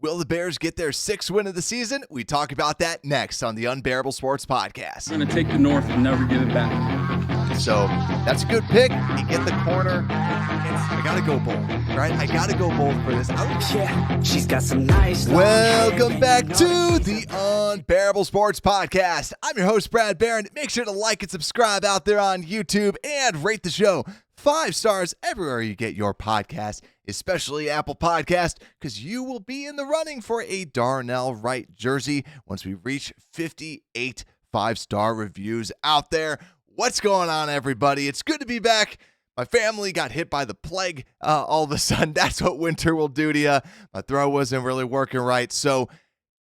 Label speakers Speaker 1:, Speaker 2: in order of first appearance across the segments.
Speaker 1: Will the Bears get their 6th win of the season? We talk about that next on the Unbearable Sports Podcast.
Speaker 2: I'm going to take the North and never give it back.
Speaker 1: So that's a good pick. You get the corner. I got to go bold, right? I got to go bold for this.
Speaker 3: Yeah, she's got some nice.
Speaker 1: Welcome back to the Unbearable Sports Podcast. I'm your host, Brad Barron. Make sure to like and subscribe out there on YouTube and rate the show 5 stars everywhere you get your podcast, especially Apple Podcast, because you will be in the running for a Darnell Wright jersey once we reach 58 5-star reviews out there. What's going on, everybody? It's good to be back. My family got hit by the plague all of a sudden. That's what winter will do to you. My throat wasn't really working right, so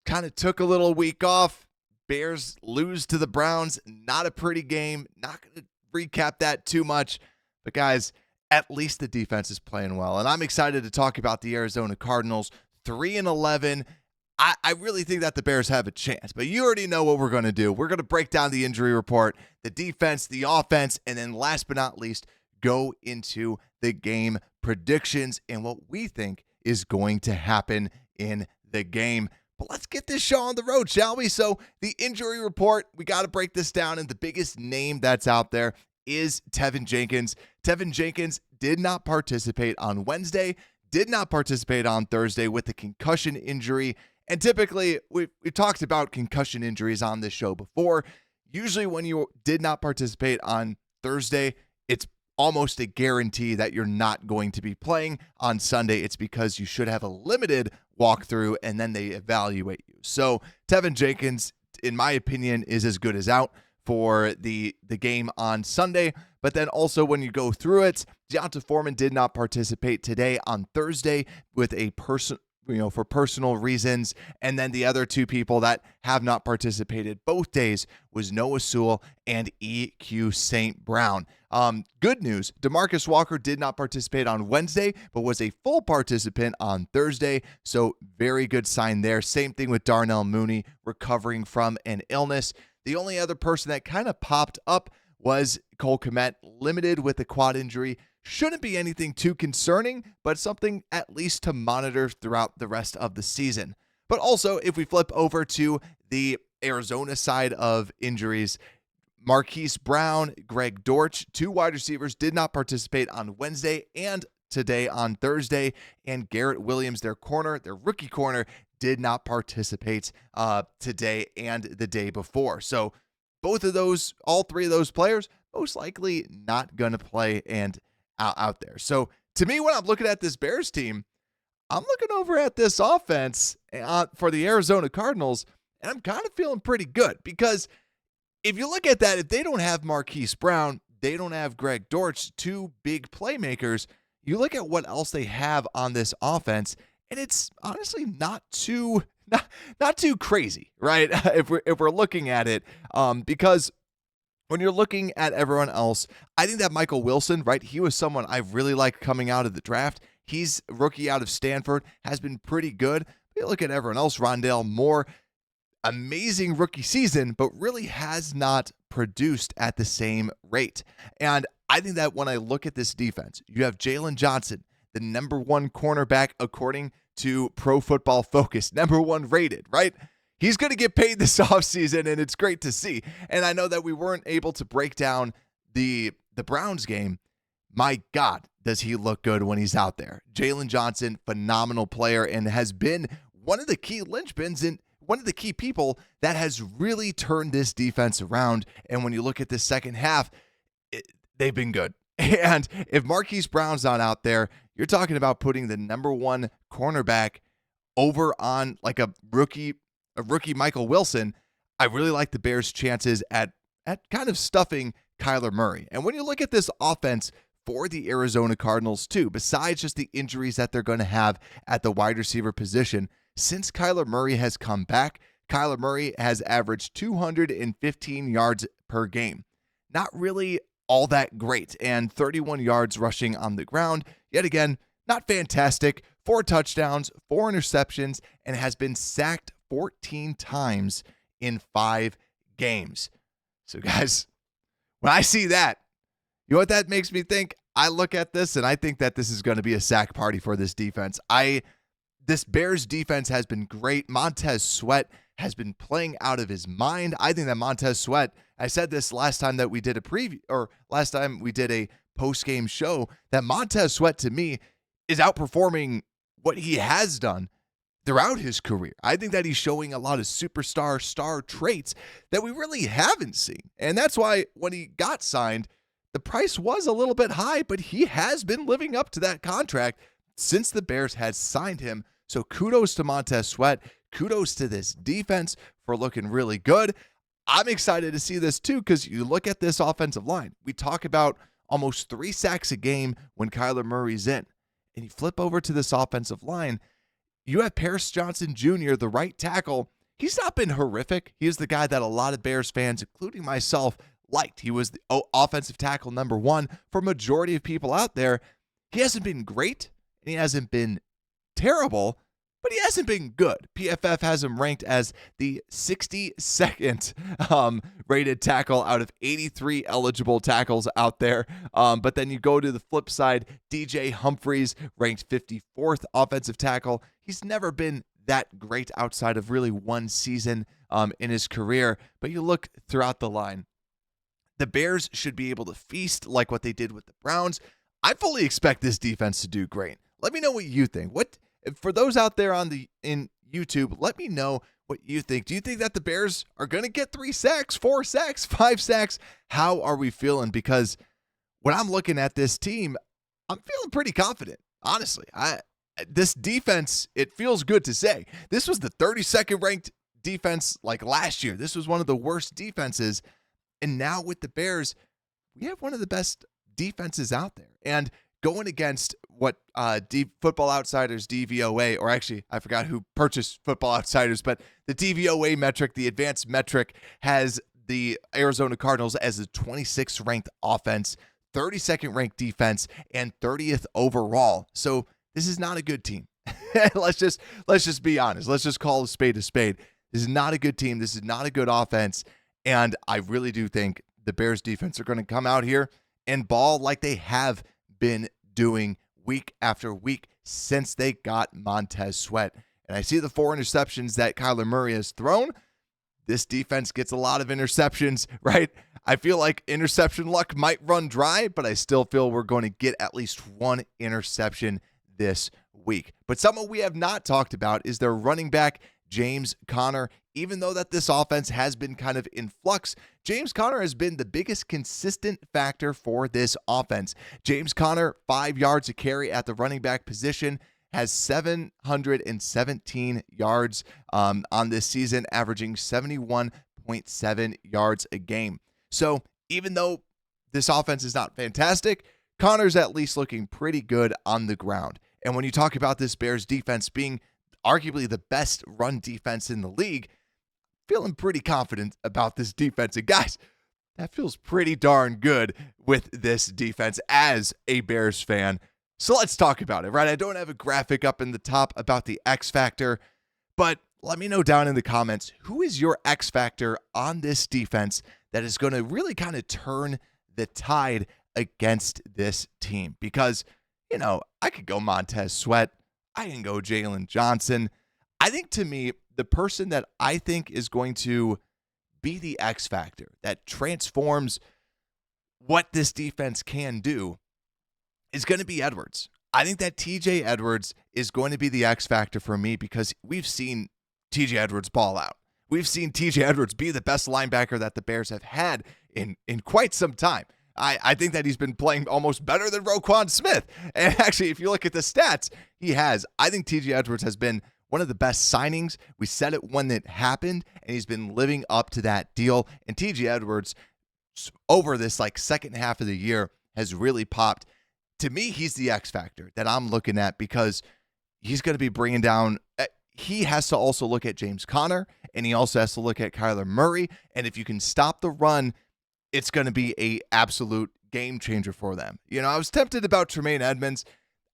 Speaker 1: kind of took a little week off. Bears lose to the Browns. Not a pretty game. Not going to recap that too much. But guys, at least the defense is playing well. And I'm excited to talk about the Arizona Cardinals, 3-11. I really think that the Bears have a chance. But you already know what we're going to do. We're going to break down the injury report, the defense, the offense, and then last but not least, go into the game predictions and what we think is going to happen in the game. But let's get this show on the road, shall we? So the injury report, we got to break this down. And the biggest name that's out there is Tevin Jenkins. Tevin Jenkins did not participate on Wednesday, did not participate on Thursday with a concussion injury. And typically, we've talked about concussion injuries on this show before. Usually when you did not participate on Thursday, it's almost a guarantee that you're not going to be playing on Sunday. It's because you should have a limited walkthrough and then they evaluate you. So Tevin Jenkins, in my opinion, is as good as out for the game on Sunday. But then also when you go through it, Deonta Foreman did not participate today on Thursday with a for personal reasons. And then the other 2 people that have not participated both days was Noah Sewell and EQ St. Brown. Good news, DeMarcus Walker did not participate on Wednesday, but was a full participant on Thursday. So very good sign there. Same thing with Darnell Mooney recovering from an illness. The only other person that kind of popped up was Cole Kmet, limited with a quad injury. Shouldn't be anything too concerning, but something at least to monitor throughout the rest of the season. But also, if we flip over to the Arizona side of injuries, Marquise Brown, Greg Dortch, 2 wide receivers, did not participate on Wednesday and today on Thursday. And Garrett Williams, their rookie corner, did not participate today and the day before. So all 3 of those players, most likely not going to play and out there. So to me, when I'm looking at this Bears team, I'm looking over at this offense for the Arizona Cardinals, and I'm kind of feeling pretty good because if you look at that, if they don't have Marquise Brown, they don't have Greg Dortch, 2 big playmakers, you look at what else they have on this offense, and it's honestly not too crazy, right? if we're looking at it, because when you're looking at everyone else, I think that Michael Wilson, right? He was someone I really liked coming out of the draft. He's a rookie out of Stanford, has been pretty good. But you look at everyone else, Rondale Moore, amazing rookie season, but really has not produced at the same rate. And I think that when I look at this defense, you have Jalen Johnson, the number 1 cornerback according to Pro Football Focus, number 1 rated, right? He's going to get paid this offseason, and it's great to see. And I know that we weren't able to break down the Browns game. My God, does he look good when he's out there. Jalen Johnson, phenomenal player, and has been one of the key linchpins and one of the key people that has really turned this defense around. And when you look at the second half, they've been good. And if Marquise Brown's not out there, you're talking about putting the number 1 cornerback over on like a rookie Michael Wilson. I really like the Bears' chances at kind of stuffing Kyler Murray. And when you look at this offense for the Arizona Cardinals too, besides just the injuries that they're going to have at the wide receiver position, since Kyler Murray has come back, Kyler Murray has averaged 215 yards per game. Not really all that great, and 31 yards rushing on the ground. Yet again, not fantastic. 4 touchdowns, 4 interceptions, and has been sacked 14 times in 5 games. So guys, when I see that, you know what that makes me think? I look at this and I think that this is going to be a sack party for this defense. this Bears defense has been great. Montez Sweat has been playing out of his mind. I think that Montez Sweat, I said this last time that we did a preview, or last time we did a post-game show, that Montez Sweat to me is outperforming what he has done throughout his career. I think that he's showing a lot of superstar star traits that we really haven't seen. And that's why when he got signed, the price was a little bit high, but he has been living up to that contract since the Bears had signed him. So kudos to Montez Sweat. Kudos to this defense for looking really good. I'm excited to see this too, because you look at this offensive line. We talk about almost 3 sacks a game when Kyler Murray's in. And you flip over to this offensive line, you have Paris Johnson Jr., the right tackle. He's not been horrific. He is the guy that a lot of Bears fans, including myself, liked. He was the offensive tackle number 1 for majority of people out there. He hasn't been great, and he hasn't been terrible, but he hasn't been good. PFF has him ranked as the 62nd rated tackle out of 83 eligible tackles out there. But then you go to the flip side, DJ Humphries ranked 54th offensive tackle. He's never been that great outside of really one season in his career. But you look throughout the line, the Bears should be able to feast like what they did with the Browns. I fully expect this defense to do great. Let me know what you think. For those out there in YouTube, let me know what you think. Do you think that the Bears are going to get 3 sacks, 4 sacks, 5 sacks? How are we feeling? Because when I'm looking at this team, I'm feeling pretty confident, honestly. This defense, it feels good to say. This was the 32nd ranked defense like last year. This was one of the worst defenses. And now with the Bears, we have one of the best defenses out there. And going against what Football Outsiders DVOA, or actually, I forgot who purchased Football Outsiders, but the DVOA metric, the advanced metric, has the Arizona Cardinals as the 26th ranked offense, 32nd ranked defense, and 30th overall. So this is not a good team. Let's just be honest. Let's just call a spade a spade. This is not a good team. This is not a good offense. And I really do think the Bears defense are going to come out here and ball like they have been doing week after week since they got Montez Sweat. And I see the 4 interceptions that Kyler Murray has thrown. This defense gets a lot of interceptions, right? I feel like interception luck might run dry, but I still feel we're going to get at least 1 interception this week. But someone we have not talked about is their running back, James Conner. Even though that this offense has been kind of in flux, James Conner has been the biggest consistent factor for this offense. James Conner, 5 yards a carry at the running back position, has 717 yards on this season, averaging 71.7 yards a game. So even though this offense is not fantastic, Conner's at least looking pretty good on the ground. And when you talk about this Bears defense being arguably the best run defense in the league, feeling pretty confident about this defense. And guys, that feels pretty darn good with this defense as a Bears fan. So let's talk about it, right? I don't have a graphic up in the top about the X Factor, but let me know down in the comments, who is your X Factor on this defense that is going to really kind of turn the tide against this team? Because, I could go Montez Sweat. I can go Jalen Johnson. I think to me, the person that I think is going to be the X factor that transforms what this defense can do is going to be Edwards. I think that TJ Edwards is going to be the X factor for me because we've seen TJ Edwards ball out. We've seen TJ Edwards be the best linebacker that the Bears have had in quite some time. I think that he's been playing almost better than Roquan Smith. And actually, if you look at the stats, he has. I think TJ Edwards has been one of the best signings. We said it when it happened, and he's been living up to that deal. And TJ Edwards, over this second half of the year, has really popped. To me, he's the X factor that I'm looking at because he's going to be bringing down. He has to also look at James Conner, and he also has to look at Kyler Murray. And if you can stop the run, it's going to be a absolute game changer for them. I was tempted about Tremaine Edmonds.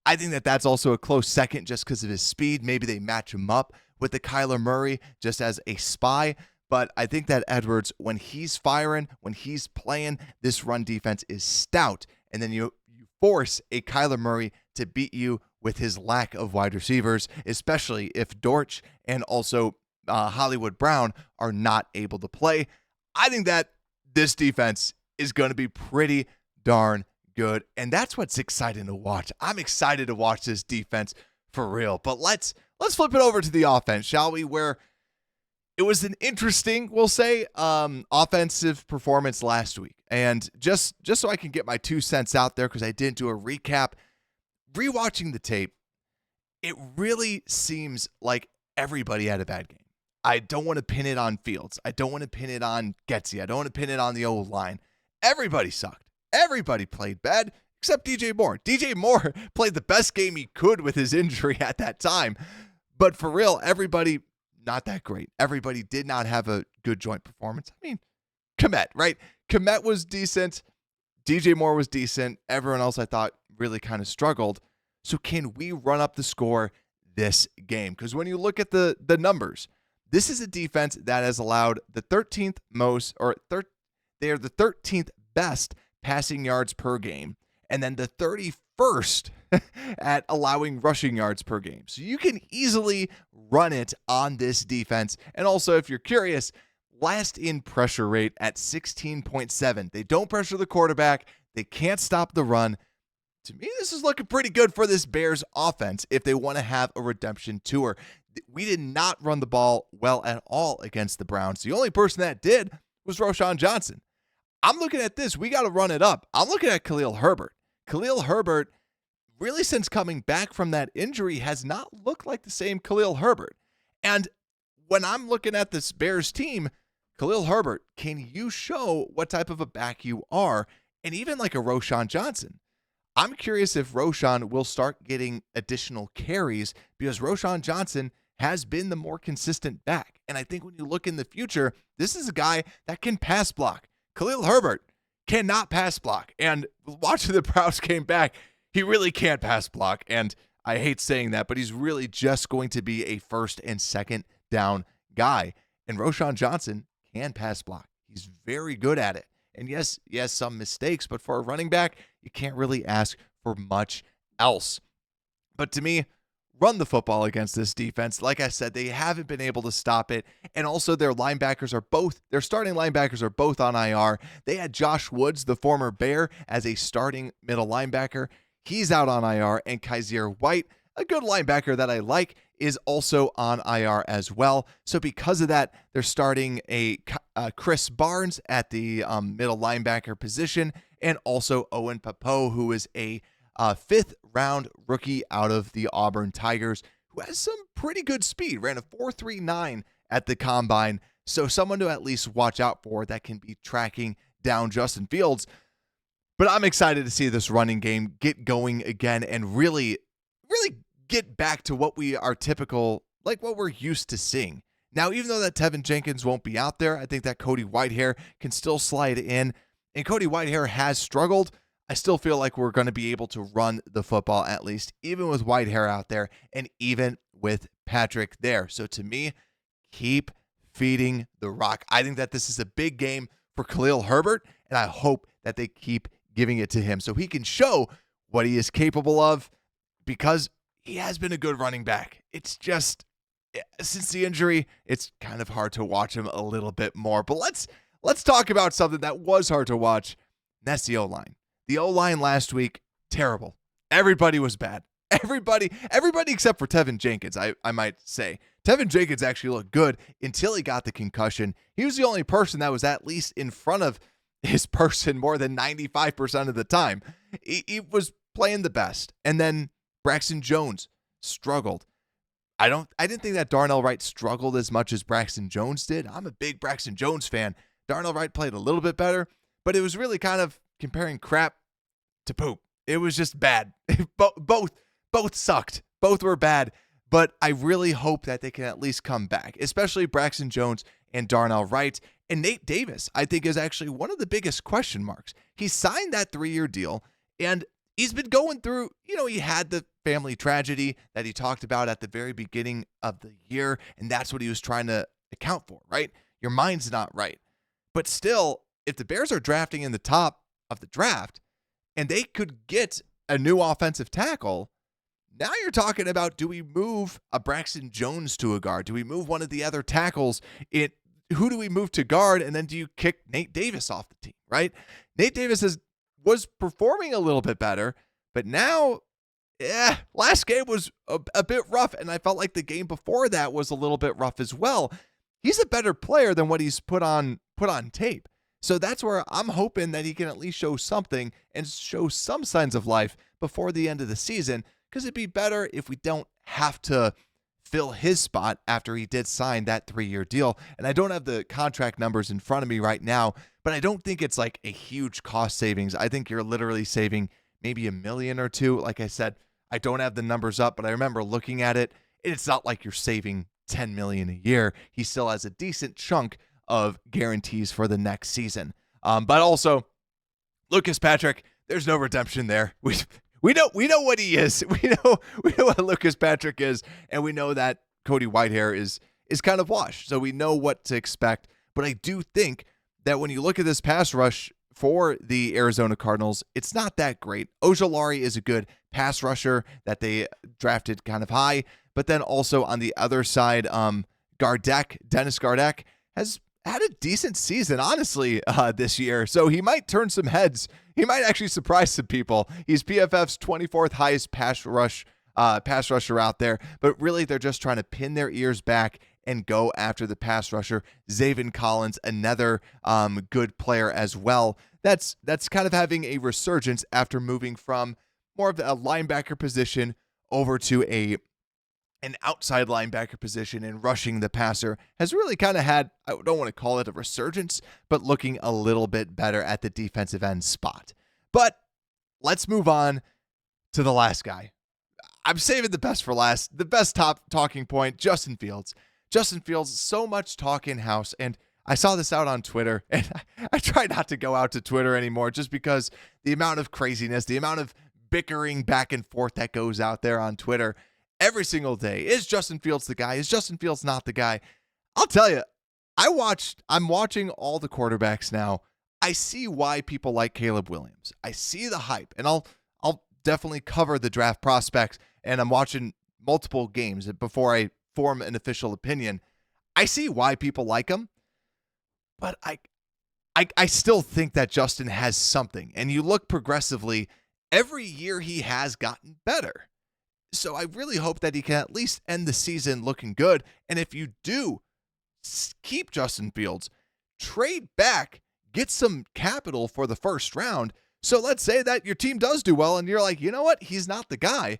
Speaker 1: I think that that's also a close second just because of his speed. Maybe they match him up with the Kyler Murray just as a spy. But I think that Edwards, when he's firing, when he's playing, this run defense is stout. And then you force a Kyler Murray to beat you with his lack of wide receivers, especially if Dortch and also Hollywood Brown are not able to play. I think that this defense is going to be pretty darn good, and that's what's exciting to watch. I'm excited to watch this defense for real. But let's flip it over to the offense, shall we? Where it was an interesting, we'll say, offensive performance last week. And just so I can get my 2 cents out there, because I didn't do a recap, rewatching the tape, it really seems like everybody had a bad game. I don't want to pin it on Fields. I don't want to pin it on Getsy. I don't want to pin it on the O-line. Everybody sucked. Everybody played bad except DJ Moore. DJ Moore played the best game he could with his injury at that time. But for real, everybody, not that great. Everybody did not have a good joint performance. I mean, Kmet, right? Kmet was decent. DJ Moore was decent. Everyone else, I thought, really kind of struggled. So can we run up the score this game? Because when you look at the numbers, this is a defense that has allowed the 13th most, or they are the 13th best passing yards per game, and then the 31st at allowing rushing yards per game. So you can easily run it on this defense. And also, if you're curious, last in pressure rate at 16.7. They don't pressure the quarterback. They can't stop the run. To me, this is looking pretty good for this Bears offense if they want to have a redemption tour. We did not run the ball well at all against the Browns. The only person that did was Roschon Johnson. I'm looking at this. We got to run it up. I'm looking at Khalil Herbert. Khalil Herbert, really since coming back from that injury, has not looked like the same Khalil Herbert. And when I'm looking at this Bears team, Khalil Herbert, can you show what type of a back you are? And even like a Roschon Johnson. I'm curious if Roschon will start getting additional carries, because Roschon Johnson has been the more consistent back. And I think when you look in the future, this is a guy that can pass block. Khalil Herbert cannot pass block. And watching the Browns came back, he really can't pass block. And I hate saying that, but he's really just going to be a first and second down guy. And Roschon Johnson can pass block. He's very good at it. And yes, he has some mistakes, but for a running back, you can't really ask for much else. But to me, run the football against this defense. Like I said, they haven't been able to stop it. And also their starting linebackers are both on IR. They had Josh Woods, the former Bear, as a starting middle linebacker. He's out on IR. And Kaiser White, a good linebacker that I like, is also on IR as well. So because of that, they're starting a Chris Barnes at the middle linebacker position, and also Owen Pappoe, who is a 5th-round rookie out of the Auburn Tigers, who has some pretty good speed, ran a 4.39 at the combine. So someone to at least watch out for that can be tracking down Justin Fields. But I'm excited to see this running game get going again and really get back to what we are typical, like what we're used to seeing. Now, even though that Tevin Jenkins won't be out there, I think that Cody Whitehair can still slide in. And Cody Whitehair has struggled. I still feel like we're going to be able to run the football at least, even with Whitehair out there and even with Patrick there. So to me, keep feeding the rock. I think that this is a big game for Khalil Herbert, and I hope that they keep giving it to him so he can show what he is capable of, because he has been a good running back. It's just, since the injury, it's kind of hard to watch him a little bit more. But let's talk about something that was hard to watch, and that's the O-line. The O-line last week, terrible. Everybody was bad. Everybody except for Tevin Jenkins, I might say. Tevin Jenkins actually looked good until he got the concussion. He was the only person that was at least in front of his person more than 95% of the time. He was playing the best. And then Braxton Jones struggled. I didn't think that Darnell Wright struggled as much as Braxton Jones did. I'm a big Braxton Jones fan. Darnell Wright played a little bit better, but it was really kind of comparing crap to poop. It was just bad. Both sucked. Both were bad, but I really hope that they can at least come back, especially Braxton Jones and Darnell Wright. And Nate Davis, I think, is actually one of the biggest question marks. He signed that 3-year deal, and he's been going through, he had the family tragedy that he talked about at the very beginning of the year, and that's what he was trying to account for, right? Your mind's not right. But still, if the Bears are drafting in the top of the draft and they could get a new offensive tackle, Now you're talking about, do we move a Braxton Jones to a guard? Do we move one of the other tackles? Who do we move to guard? And then do you kick Nate Davis off the team, right? Nate Davis was performing a little bit better, but now, last game was a bit rough, and I felt like the game before that was a little bit rough as well. He's a better player than what he's put on tape. So that's where I'm hoping that he can at least show something and show some signs of life before the end of the season, because it'd be better if we don't have to fill his spot after he did sign that 3-year deal. And I don't have the contract numbers in front of me right now, but I don't think it's like a huge cost savings. I think you're literally saving maybe $1 million or $2 million. Like I said, I don't have the numbers up, but I remember looking at it. It's not like you're saving $10 million a year. He still has a decent chunk of guarantees for the next season. But also, Lucas Patrick, there's no redemption there. We know what he is. We know what Lucas Patrick is, and we know that Cody Whitehair is kind of washed. So we know what to expect. But I do think that when you look at this pass rush for the Arizona Cardinals, it's not that great. Ojulari is a good pass rusher that they drafted kind of high, but then also on the other side, Dennis Gardeck has had a decent season, honestly, this year. So he might turn some heads. He might actually surprise some people. He's PFF's 24th highest pass rusher out there, but really they're just trying to pin their ears back and go after the pass rusher. Zaven Collins, another good player as well. That's kind of having a resurgence after moving from more of a linebacker position over to an outside linebacker position and rushing the passer. Has really kind of had, I don't want to call it a resurgence, but looking a little bit better at the defensive end spot. But let's move on to the last guy. I'm saving the best for last. The best top talking point, Justin Fields. Justin Fields, so much talk in-house, and I saw this out on Twitter, and I try not to go out to Twitter anymore just because the amount of craziness, the amount of bickering back and forth that goes out there on Twitter every single day. Is Justin Fields the guy? Is Justin Fields not the guy? I'll tell you, I'm watching all the quarterbacks now. I see why people like Caleb Williams. I see the hype, and I'll definitely cover the draft prospects, and I'm watching multiple games before I form an official opinion. I see why people like him, but I still think that Justin has something. And you look progressively, every year he has gotten better. So I really hope that he can at least end the season looking good. And if you do keep Justin Fields, trade back, get some capital for the first round. So let's say that your team does do well and you're like, you know what? He's not the guy.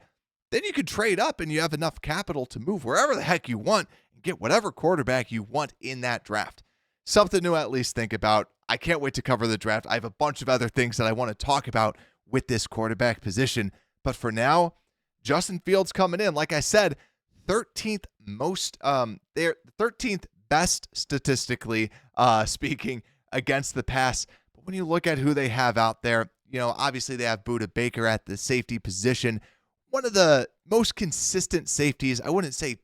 Speaker 1: Then you could trade up and you have enough capital to move wherever the heck you want and get whatever quarterback you want in that draft. Something to at least think about. I can't wait to cover the draft. I have a bunch of other things that I want to talk about with this quarterback position. But for now, Justin Fields coming in, like I said, 13th they're 13th best statistically speaking against the pass. But when you look at who they have out there, obviously they have Budda Baker at the safety position. One of the most consistent safeties. I wouldn't say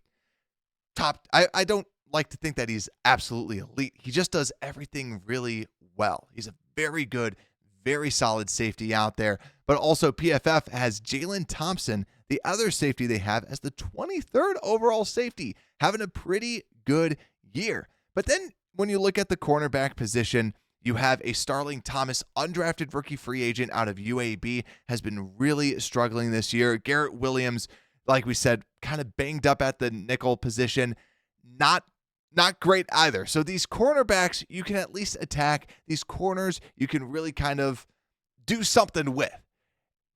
Speaker 1: top. I don't like to think that he's absolutely elite. He just does everything really well. He's a very good, very solid safety out there. But also PFF has Jalen Thompson, the other safety they have, as the 23rd overall safety, having a pretty good year. But then when you look at the cornerback position, you have a Starling Thomas, undrafted rookie free agent out of UAB, has been really struggling this year. Garrett Williams, like we said, kind of banged up at the nickel position. Not great either. So these cornerbacks, you can at least attack. These corners, you can really kind of do something with.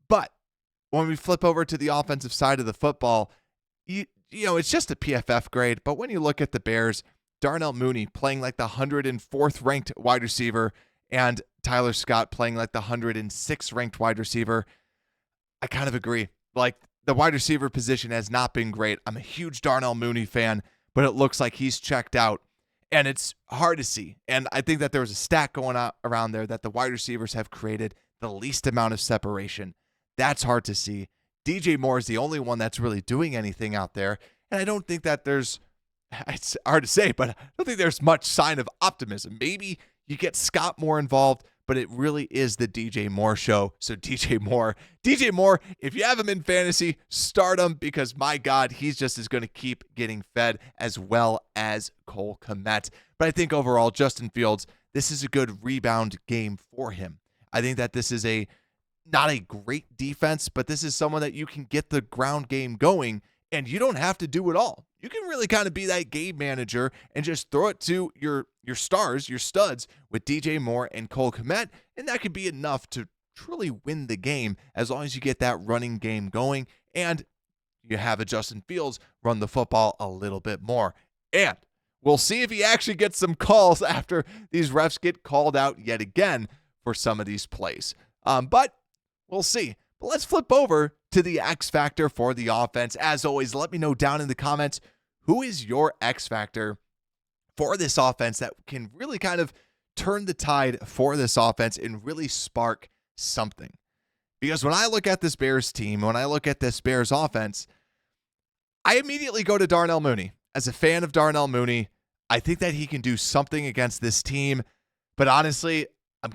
Speaker 1: But when we flip over to the offensive side of the football, it's just a PFF grade. But when you look at the Bears, Darnell Mooney playing like the 104th ranked wide receiver and Tyler Scott playing like the 106th ranked wide receiver, I kind of agree. Like, the wide receiver position has not been great. I'm a huge Darnell Mooney fan, but it looks like he's checked out, and it's hard to see. And I think that there was a stat going on around there that the wide receivers have created the least amount of separation. That's hard to see. DJ Moore is the only one that's really doing anything out there, and I don't think that it's hard to say, but I don't think there's much sign of optimism. Maybe you get Scott more involved, but it really is the DJ Moore show. So DJ Moore, if you have him in fantasy, start him because my God, he's just as going to keep getting fed as well as Cole Kmet. But I think overall, Justin Fields, this is a good rebound game for him. I think that this is not a great defense, but this is someone that you can get the ground game going and you don't have to do it all. You can really kind of be that game manager and just throw it to your stars, your studs with DJ Moore and Cole Kmet, and that could be enough to truly win the game as long as you get that running game going and you have a Justin Fields run the football a little bit more. And we'll see if he actually gets some calls after these refs get called out yet again for some of these plays. But we'll see. But let's flip over to the X factor for the offense. As always, let me know down in the comments, who is your X factor for this offense that can really kind of turn the tide for this offense and really spark something? Because when I look at this Bears team, when I look at this Bears offense, I immediately go to Darnell Mooney. As a fan of Darnell Mooney, I think that he can do something against this team. But honestly, I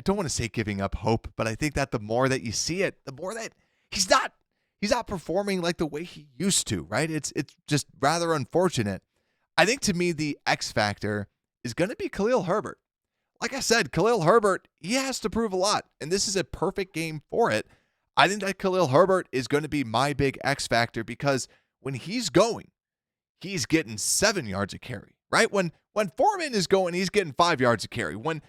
Speaker 1: don't want to say giving up hope, but I think that the more that you see it, the more that he's not performing like the way he used to, right? It's just rather unfortunate. I think to me, the X factor is going to be Khalil Herbert. Like I said, Khalil Herbert, he has to prove a lot, and this is a perfect game for it. I think that Khalil Herbert is going to be my big X factor because when he's going, he's getting 7 yards a carry, right? When Foreman is going, he's getting 5 yards a carry. When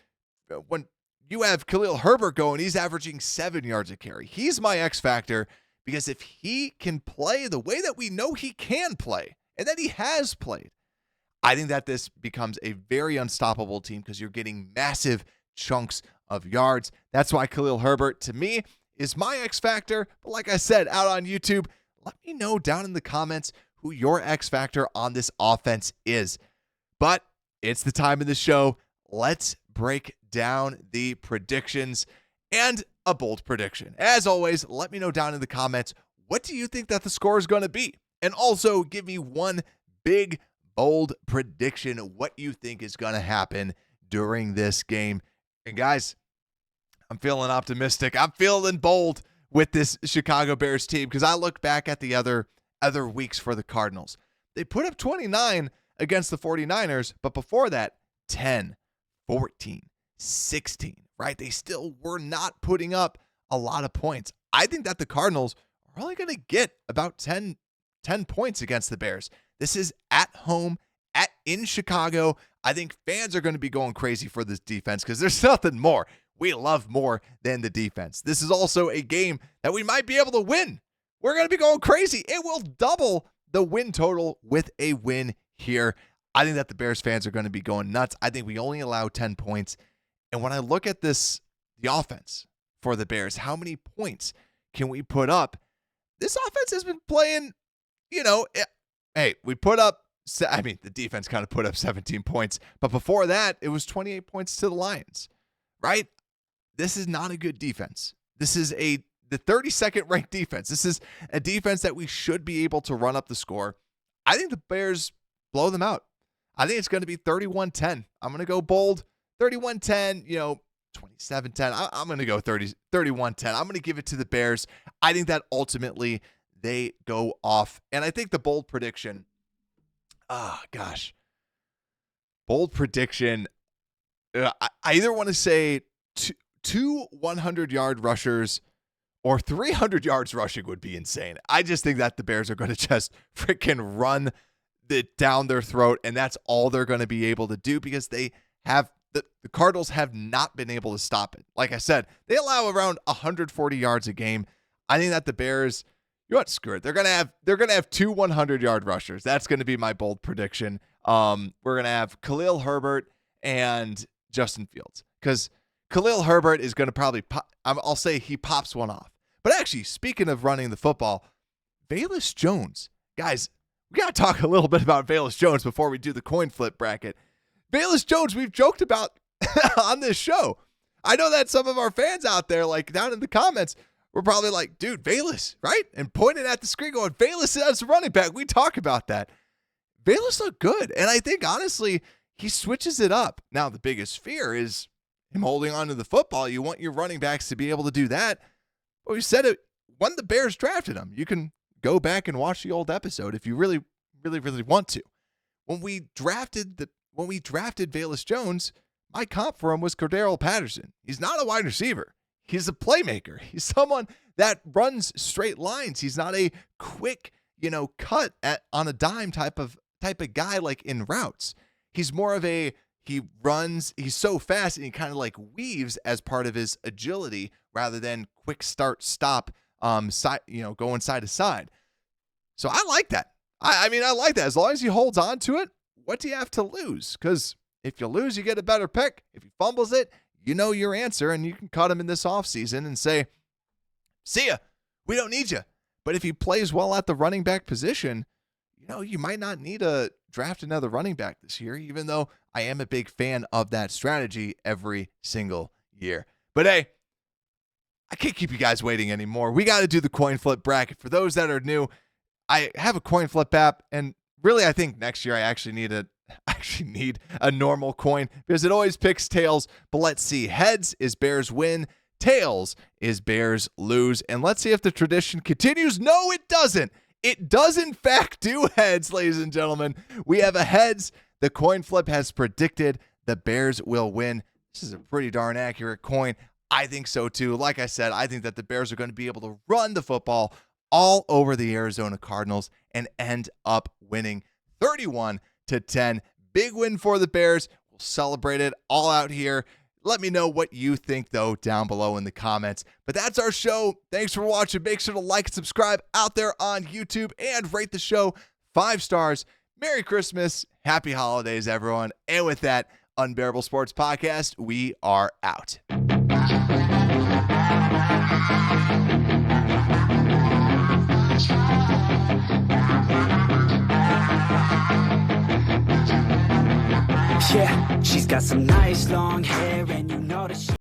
Speaker 1: you have Khalil Herbert going, he's averaging 7 yards a carry. He's my X factor because if he can play the way that we know he can play and that he has played, I think that this becomes a very unstoppable team because you're getting massive chunks of yards. That's why Khalil Herbert, to me, is my X factor. But like I said, out on YouTube, let me know down in the comments who your X factor on this offense is. But it's the time of the show. Let's break down the predictions and a bold prediction. As always, let me know down in the comments, what do you think that the score is going to be? And also give me one big, bold prediction, what you think is going to happen during this game. And guys, I'm feeling optimistic. I'm feeling bold with this Chicago Bears team because I look back at the other weeks for the Cardinals. They put up 29 against the 49ers, but before that, 10, 14, 16, right? They still were not putting up a lot of points. I think that the Cardinals are only going to get about 10 points against the Bears. This is at home, in Chicago. I think fans are going to be going crazy for this defense because there's nothing more we love more than the defense. This is also a game that we might be able to win. We're going to be going crazy. It will double the win total with a win here. I think that the Bears fans are going to be going nuts. I think we only allow 10 points. And when I look at the offense for the Bears, how many points can we put up? This offense has been playing, we put up, the defense kind of put up 17 points. But before that, it was 28 points to the Lions, right? This is not a good defense. This is the 32nd ranked defense. This is a defense that we should be able to run up the score. I think the Bears blow them out. I think it's going to be 31-10. I'm going to go bold. 31-10, 27-10. I'm going to go 31-10. I'm going to give it to the Bears. I think that ultimately they go off. And I think the bold prediction, bold prediction, I either want to say two 100-yard rushers or 300 yards rushing would be insane. I just think that the Bears are going to just freaking run it down their throat, and that's all they're going to be able to do because they have the Cardinals have not been able to stop it. Like I said, they allow around 140 yards a game. I think that the Bears, screw it. They're going to have two 100-yard rushers. That's going to be my bold prediction. We're going to have Khalil Herbert and Justin Fields because Khalil Herbert is going to probably I'll say he pops one off. But actually, speaking of running the football, Velus Jones. Guys, we got to talk a little bit about Velus Jones before we do the coin flip bracket. Velus Jones, we've joked about on this show. I know that some of our fans out there, like down in the comments, were probably like, dude, Velus, right? And pointing at the screen going, Velus as running back. We talk about that. Velus looked good. And I think, honestly, he switches it up. Now, the biggest fear is him holding on to the football. You want your running backs to be able to do that. But we said it when the Bears drafted him. You can go back and watch the old episode if you really want to. When we drafted Velus Jones, my comp for him was Cordero Patterson. He's not a wide receiver. He's a playmaker. He's someone that runs straight lines. He's not a quick, cut on a dime type of guy like in routes. He's more of he runs, he's so fast and he kind of like weaves as part of his agility rather than quick start stop going side to side. So I like that. I like that. As long as he holds on to it, what do you have to lose? Because if you lose, you get a better pick. If he fumbles it, you know your answer, and you can cut him in this offseason and say, see ya, we don't need you. But if he plays well at the running back position, you might not need to draft another running back this year, even though I am a big fan of that strategy every single year. But hey, I can't keep you guys waiting anymore. We got to do the coin flip bracket. For those that are new, I have a coin flip app, and really I think next year I actually need a normal coin because it always picks tails. But let's see. Heads is Bears win. Tails is Bears lose. And let's see if the tradition continues. No, it doesn't. It does, in fact, do heads, ladies and gentlemen. We have a heads. The coin flip has predicted the Bears will win. This is a pretty darn accurate coin. I think so, too. Like I said, I think that the Bears are going to be able to run the football all over the Arizona Cardinals and end up winning 31-10. Big win for the Bears. We'll celebrate it all out here. Let me know what you think, though, down below in the comments. But that's our show. Thanks for watching. Make sure to like and subscribe out there on YouTube and rate the show 5 stars. Merry Christmas. Happy holidays, everyone. And with that, Unbearable Sports Podcast, we are out.
Speaker 3: Yeah, she's got some nice long hair and you know that she